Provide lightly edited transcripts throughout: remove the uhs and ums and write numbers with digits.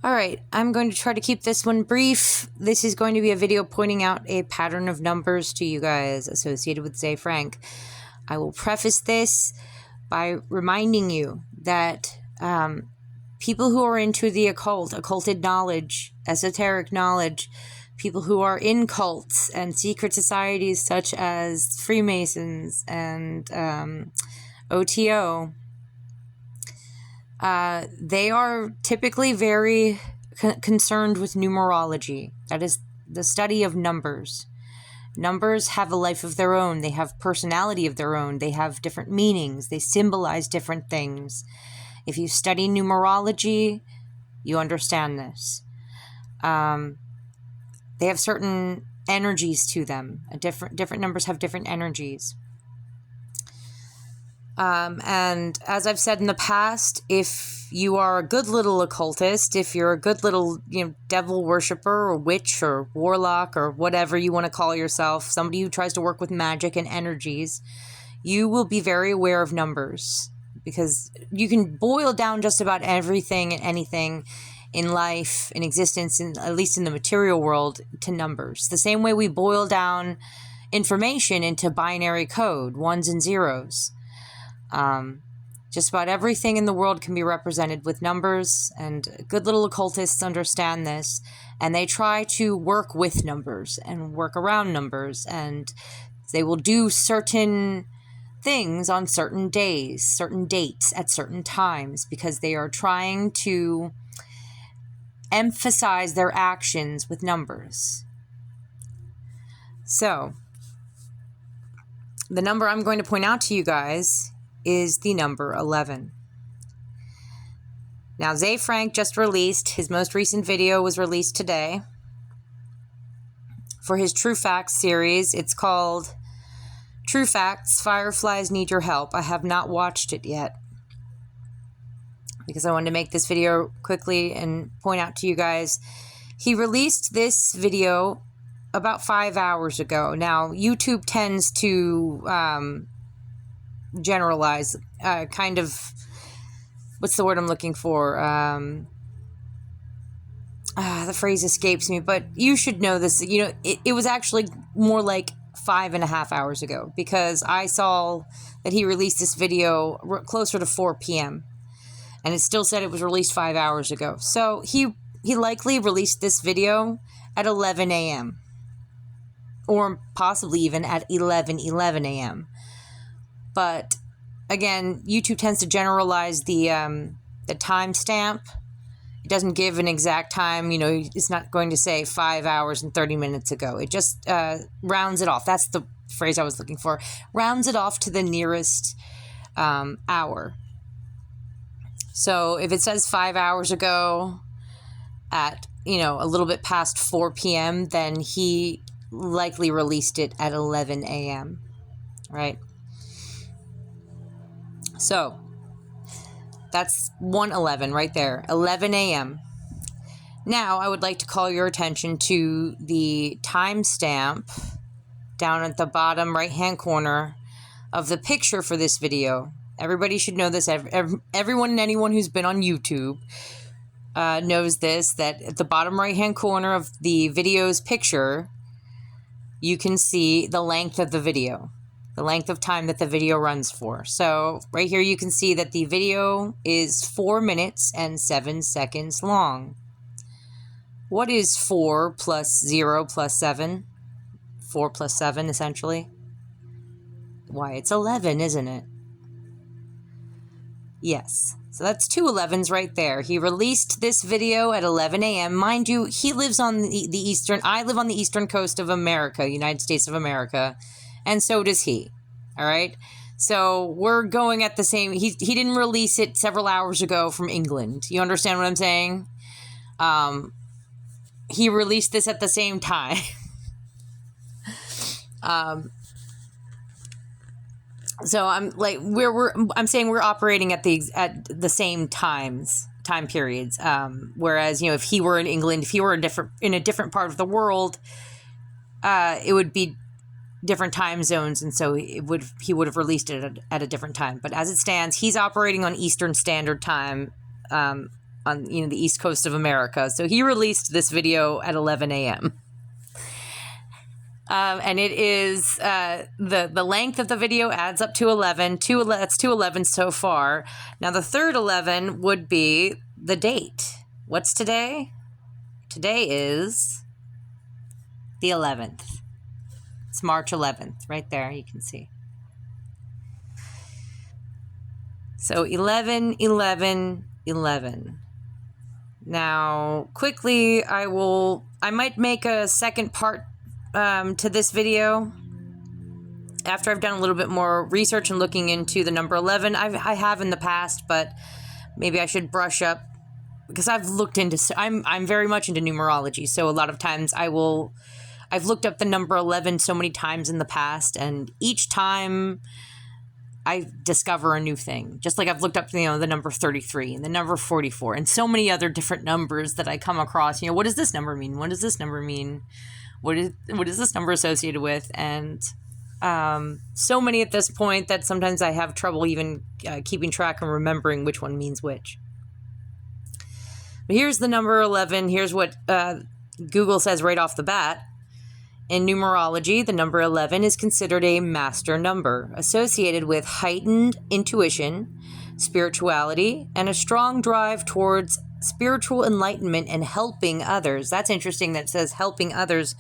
All right, I'm going to try to keep this one brief. This is going to be a video pointing out a pattern of numbers to you guys associated with Ze Frank. I will preface this by reminding you that people who are into the occult, occulted knowledge, esoteric knowledge, people who are in cults and secret societies such as Freemasons and OTO, they are typically very concerned with numerology. That is the study of numbers. Numbers have a life of their own. They have personality of their own. They have different meanings. They symbolize different things. If you study numerology, you understand this. They have certain energies to them. Different numbers have different energies. And as I've said in the past, if you are a good little occultist, if you're a good little, devil worshiper or witch or warlock or whatever you want to call yourself, somebody who tries to work with magic and energies, you will be very aware of numbers, because you can boil down just about everything and anything in life, in existence, at least in the material world, to numbers. The same way we boil down information into binary code, ones and zeros. Just about everything in the world can be represented with numbers, and good little occultists understand this, and they try to work with numbers and work around numbers, and they will do certain things on certain days, certain dates, at certain times, because they are trying to emphasize their actions with numbers. So, the number I'm going to point out to you guys is the number 11. Now, Ze Frank just released, his most recent video was released today for his True Facts series. It's called True Facts, Fireflies Need Your Help. I have not watched it yet because I wanted to make this video quickly and point out to you guys. He released this video about 5 hours ago. Now, YouTube tends to generalize, kind of, what's the word I'm looking for? The phrase escapes me, but you should know this. It was actually more like 5.5 hours ago, because I saw that he released this video closer to 4 p.m. and it still said it was released 5 hours ago. So he likely released this video at 11 a.m. or possibly even at 11 a.m. But again, YouTube tends to generalize the timestamp. It doesn't give an exact time. It's not going to say 5 hours and 30 minutes ago. It just rounds it off. That's the phrase I was looking for. Rounds it off to the nearest hour. So if it says 5 hours ago at, a little bit past 4 p.m., then he likely released it at 11 a.m., right? So that's 1:11 right there, 11 a.m. Now, I would like to call your attention to the timestamp down at the bottom right-hand corner of the picture for this video. Everybody should know this. Everyone and anyone who's been on YouTube knows this, that at the bottom right-hand corner of the video's picture, you can see the length of the video, the length of time that the video runs for. So right here you can see that the video is 4 minutes and 7 seconds long. What is 4 plus 0 plus 7? 4 plus 7, essentially. Why, it's 11, isn't it? Yes. So that's 2 11s right there. He released this video at 11 a.m. Mind you, he lives on I live on the eastern coast of America, United States of America, and so does he. All right? So we're going at the same, he didn't release it several hours ago from England. You understand what I'm saying? He released this at the same time. So I'm like, I'm saying we're operating at the same time periods. Whereas, if he were in England, if he were in a different part of the world, it would be different time zones, and so he would have released it at a different time. But as it stands, he's operating on Eastern Standard Time, on the East Coast of America. So he released this video at 11 a.m. And it is the length of the video adds up to 11. That's 211 so far. Now the third 11 would be the date. What's today? Today is the 11th. It's March 11th, right there. You can see. So 11, 11, 11. Now, quickly, I might make a second part to this video after I've done a little bit more research and looking into the number 11. I have in the past, but maybe I should brush up because I've looked into. I'm very much into numerology, so a lot of times I've looked up the number 11 so many times in the past, and each time I discover a new thing. Just like I've looked up, the number 33 and the number 44 and so many other different numbers that I come across. What does this number mean? What does this number mean? What is this number associated with? And so many at this point that sometimes I have trouble even keeping track and remembering which one means which. But here's the number 11. Here's what Google says right off the bat. In numerology, the number 11 is considered a master number associated with heightened intuition, spirituality, and a strong drive towards spiritual enlightenment and helping others. That's interesting that it says helping others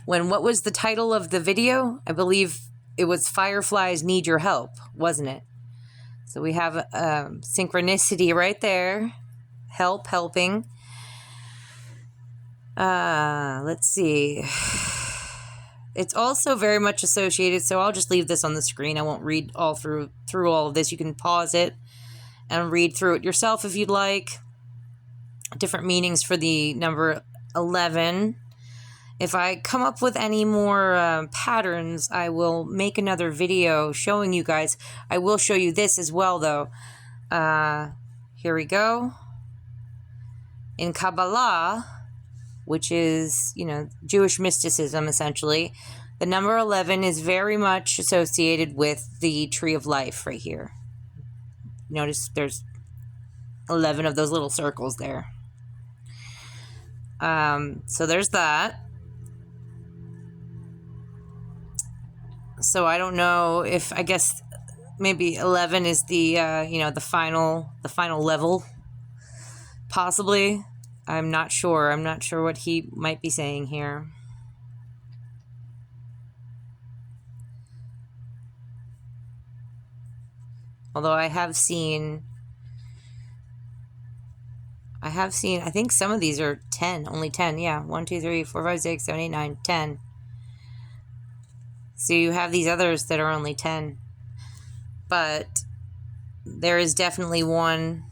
when what was the title of the video? I believe it was Fireflies Need Your Help, wasn't it? So we have synchronicity right there. Helping. Let's see. It's also very much associated, so I'll just leave this on the screen. I won't read all through all of this. You can pause it and read through it yourself if you'd like. Different meanings for the number 11. If I come up with any more patterns, I will make another video showing you guys. I will show you this as well, though. Here we go. In Kabbalah, which is, Jewish mysticism, essentially, the number 11 is very much associated with the tree of life right here. Notice there's 11 of those little circles there. So there's that. So I don't know if, I guess maybe 11 is the, the final level, possibly. I'm not sure. I'm not sure what he might be saying here. Although I have seen, I think some of these are 10, only 10. Yeah, 1, 2, 3, 4, 5, 6, 7, 8, 9, 10. So you have these others that are only 10. But there is definitely one,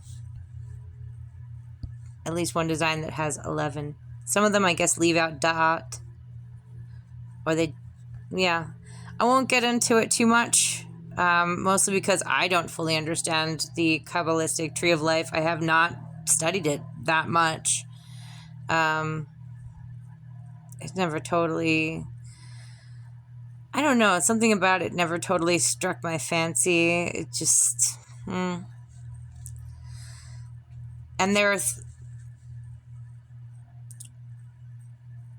at least one design that has 11. Some of them, I guess, leave out dot. Or they, yeah. I won't get into it too much. Mostly because I don't fully understand the Kabbalistic Tree of Life. I have not studied it that much. It's never totally, I don't know, something about it never totally struck my fancy. It just, and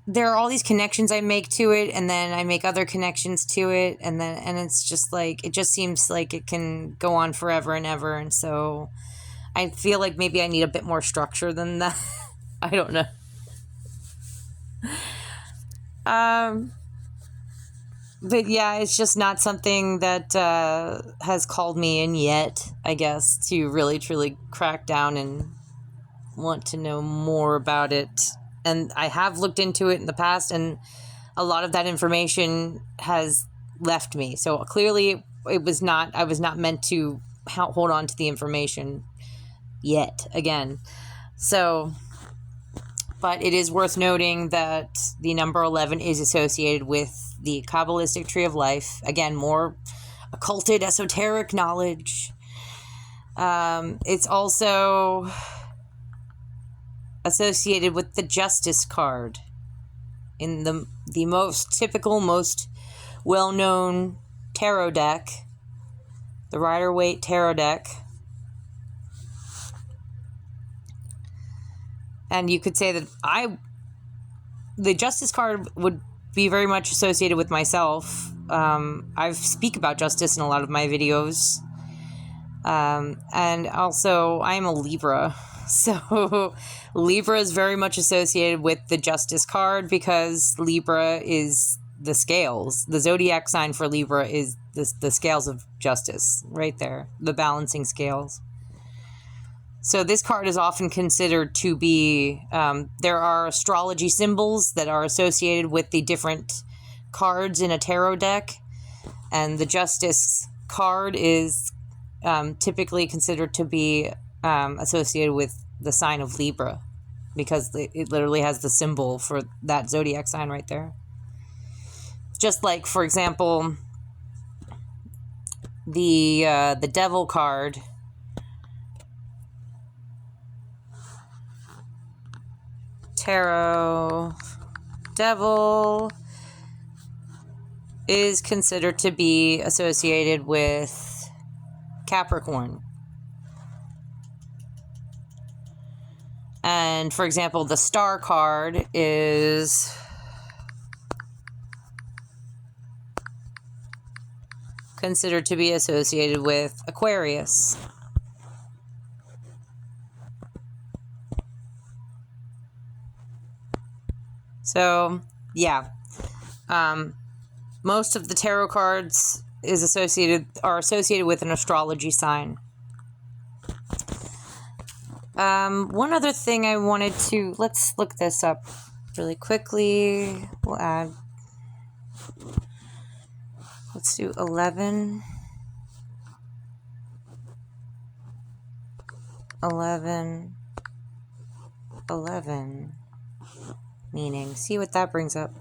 there are all these connections I make to it, and then I make other connections to it, and it's just like, it just seems like it can go on forever and ever, and so I feel like maybe I need a bit more structure than that. I don't know. But yeah, it's just not something that has called me in yet, I guess, to really truly crack down and want to know more about it. And I have looked into it in the past, and a lot of that information has left me. So clearly I was not meant to hold on to the information yet again. So, but it is worth noting that the number 11 is associated with the Kabbalistic Tree of Life. Again, more occulted, esoteric knowledge. It's also associated with the Justice card in the most typical, most well-known tarot deck, the Rider-Waite tarot deck. And you could say that the Justice card would be very much associated with myself. I speak about justice in a lot of my videos. And also, I'm a Libra. So Libra is very much associated with the Justice card because Libra is the scales. The zodiac sign for Libra is the scales of justice, right there, the balancing scales. So this card is often considered to be, there are astrology symbols that are associated with the different cards in a tarot deck. And the Justice card is typically considered to be associated with the sign of Libra because it literally has the symbol for that zodiac sign right there. Just like, for example, the Devil card. Tarot Devil is considered to be associated with Capricorn. And for example, the Star card is considered to be associated with Aquarius. So, yeah. Most of the tarot cards are associated with an astrology sign. One other thing I wanted to, let's look this up really quickly. We'll add, let's do 11. 11. 11. Meaning, see what that brings up.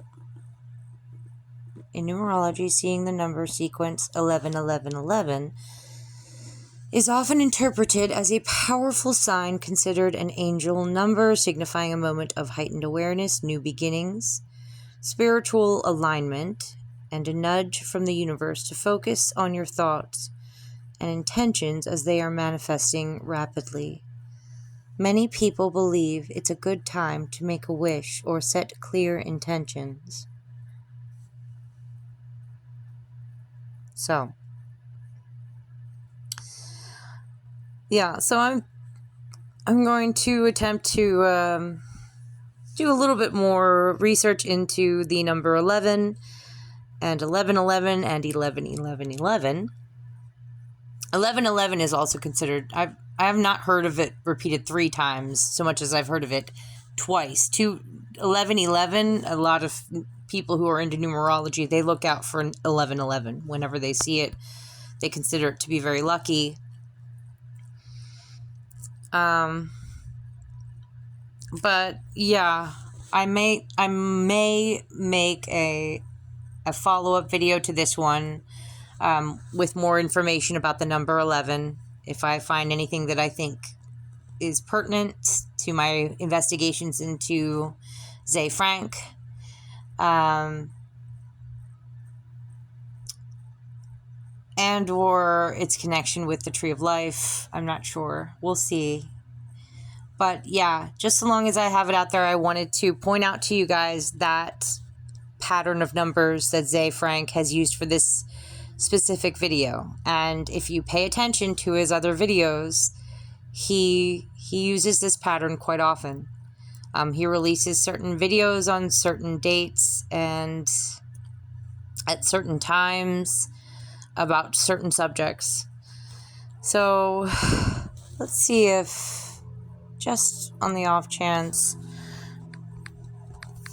In numerology, seeing the number sequence 111111 is often interpreted as a powerful sign considered an angel number, signifying a moment of heightened awareness, new beginnings, spiritual alignment, and a nudge from the universe to focus on your thoughts and intentions as they are manifesting rapidly. Many people believe it's a good time to make a wish or set clear intentions. So, yeah, so I'm going to attempt to do a little bit more research into the number 11 and 1111 and 111111. 1111 is also considered, I have not heard of it repeated 3 times so much as I've heard of it twice. 1111, a lot of people who are into numerology, they look out for an 1111. Whenever they see it, they consider it to be very lucky. But yeah, I may make a follow-up video to this one with more information about the number 11 if I find anything that I think is pertinent to my investigations into Ze Frank. And or its connection with the Tree of Life. I'm not sure. We'll see. But yeah, just so long as I have it out there, I wanted to point out to you guys that pattern of numbers that Ze Frank has used for this specific video. And if you pay attention to his other videos, he uses this pattern quite often. He releases certain videos on certain dates and at certain times about certain subjects. So let's see if, just on the off chance,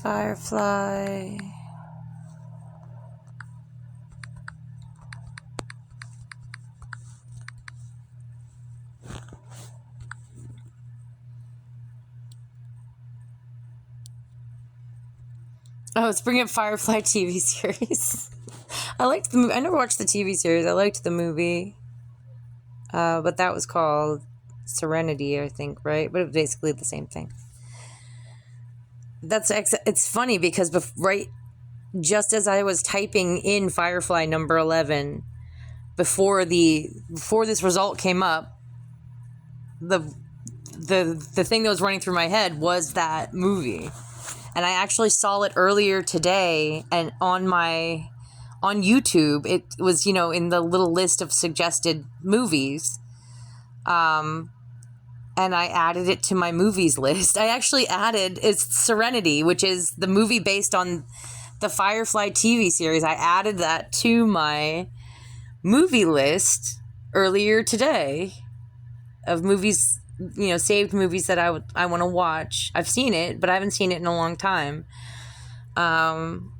Firefly. Oh, it's bringing up Firefly TV series. I liked the movie. I never watched the TV series. I liked the movie. But that was called Serenity, I think, right? But it was basically the same thing. It's funny because just as I was typing in Firefly number 11, before this result came up, the the thing that was running through my head was that movie. And I actually saw it earlier today, and on YouTube, it was, in the little list of suggested movies. And I added it to my movies list. I actually it's Serenity, which is the movie based on the Firefly TV series. I added that to my movie list earlier today of movies, saved movies that I want to watch. I've seen it, but I haven't seen it in a long time. And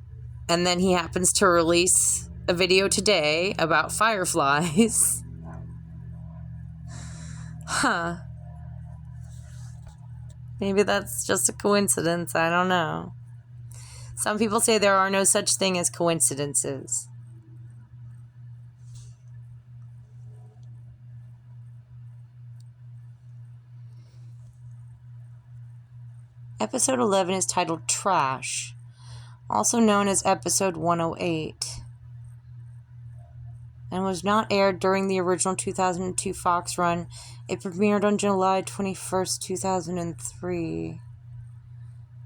then he happens to release a video today about fireflies. Huh. Maybe that's just a coincidence. I don't know. Some people say there are no such thing as coincidences. Episode 11 is titled Trash, also known as Episode 108, and was not aired during the original 2002 Fox run. It premiered on July 21st, 2003.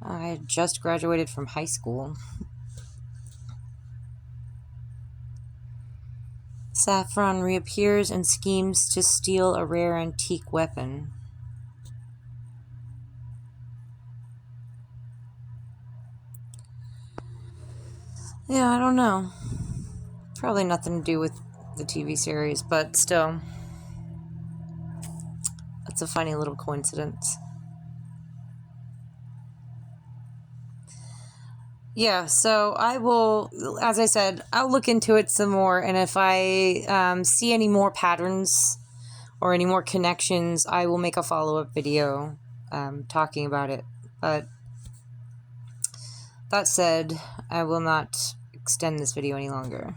I had just graduated from high school. Saffron reappears and schemes to steal a rare antique weapon. Yeah, I don't know. Probably nothing to do with the TV series, but still. That's a funny little coincidence. Yeah, so I will, as I said, I'll look into it some more, and if I see any more patterns or any more connections, I will make a follow-up video talking about it. But that said, I will not extend this video any longer.